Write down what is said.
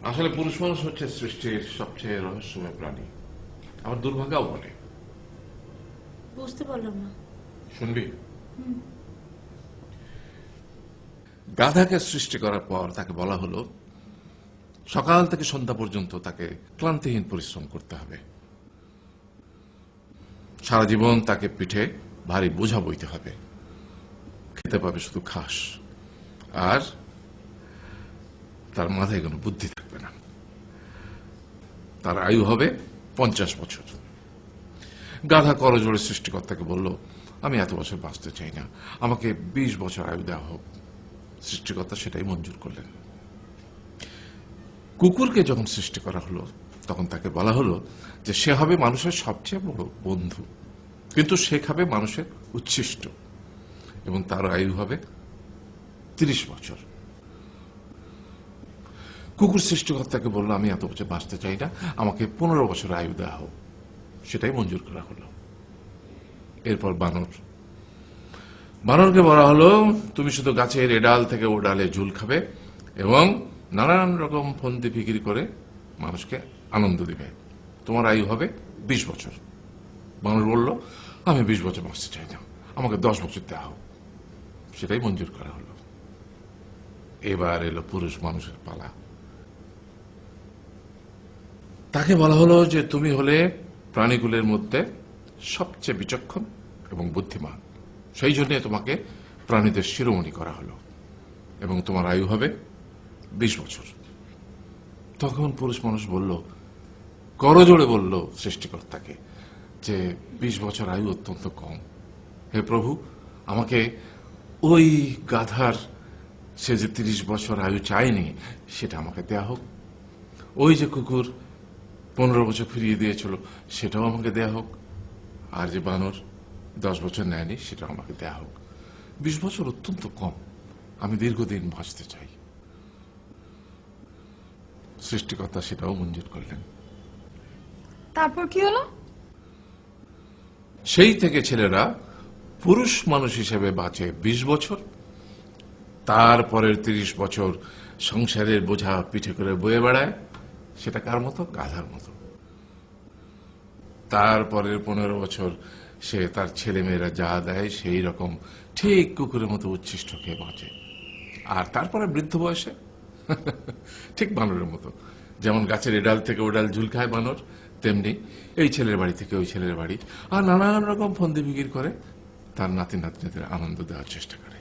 আসলে পুরুষ মানুষ হচ্ছে সৃষ্টির সবচেয়ে রহস্যময় প্রাণী, আবার দুর্ভাগ্যও বলে। বুঝতে পারলাম না। শুনবি? গাধাকে সৃষ্টি করার পর তাকে বলা হলো সকাল থেকে সন্ধ্যা পর্যন্ত তাকে ক্লান্তিহীন পরিশ্রম করতে হবে, সারা জীবন তাকে পিঠে ভারী বোঝা বইতে হবে, খেতে পাবে শুধু ঘাস, আর তার মাথায় কোনো বুদ্ধি থাকবে না। তার আয়ু হবে 50 বছর। গাধা করজোড়ে সৃষ্টিকর্তাকে বলল, আমি এত বছর বাঁচতে চাই না, আমাকে 20 বছর আয়ু দেওয়া হোক। সৃষ্টিকর্তা সেটাই মঞ্জুর করলেন। কুকুরকে যখন সৃষ্টি করা হলো তখন তাকে বলা হলো যে সে হবে মানুষের সবচেয়ে বড় বন্ধু, কিন্তু সে খাবে মানুষের উচ্ছিষ্ট, এবং তার আয়ু হবে 30 বছর। কুকুর সৃষ্টিকর্তাকে বলল, আমি এত বছর বাঁচতে চাই না, আমাকে 15 বছর আয়ু দেওয়া হোক। সেটাই মঞ্জুর করা হলো। এরপর বানরকে বলা হলো, তুমি শুধু গাছের এ ডাল থেকে ও ডালে ঝুল খাবে এবং নানান রকম ফন্দি ফিকির করে মানুষকে আনন্দ দিবে, তোমার আয়ু হবে 20 বছর। বানর বলল, আমি 20 বছর বাঁচতে চাই না, আমাকে 10 বছর দেওয়া হোক। সেটাই মঞ্জুর করা হলো। এবার এলো পুরুষ মানুষের পালা। তাকে বলা হলো যে তুমি হলে প্রাণীগুলোর মধ্যে সবচেয়ে বিচক্ষণ এবং বুদ্ধিমান, সেই জন্য তোমাকে প্রাণীদের শিরোমণি করা হলো, এবং তোমার আয়ু হবে 20 বছর। তখন পুরুষ মানুষ বলল, করজোড়ে বলল সৃষ্টিকর্তাকে যে 20 বছর আয়ু অত্যন্ত কম, হে প্রভু, আমাকে ওই গাধার সে যে 30 বছর আয়ু চায়নি সেটা আমাকে দেয়া হোক, ওই যে কুকুর 15 বছর ফিরিয়ে দিয়েছিল সেটাও আমাকে দেয়া হোক, আর যে বানর 10 বছর নেয়নি সেটাও আমাকে দেয়া হোক। 20 বছর অত্যন্ত কম, আমি দীর্ঘদিন বাঁচতে চাই। সৃষ্টিকর্তা সেটাও মঞ্জুর করলেন। তারপর কি হলো? সেই থেকে ছেলেরা পুরুষ মানুষ হিসেবে বাঁচে 20 বছর, তারপরের 30 বছর সংসারের বোঝা পিঠে করে বয়ে বেড়ায়, সেটা কার মতো? গাধার মতো। তারপরের 15 বছর সে তার ছেলেমেয়েরা যা দেয় সেই রকম ঠিক কুকুরের মতো উচ্ছিষ্ট খেয়ে বাঁচে। আর তারপরে বৃদ্ধ বয়সে ঠিক বানরের মতো, যেমন গাছের এডাল থেকে ওডাল ঝুল খায় বানর, তেমনি এই ছেলের বাড়ি থেকে ওই ছেলের বাড়ি, আর নানান রকম ফন্দি বিক্রি করে তার নাতি নাতনিদের আনন্দ দেওয়ার চেষ্টা করে।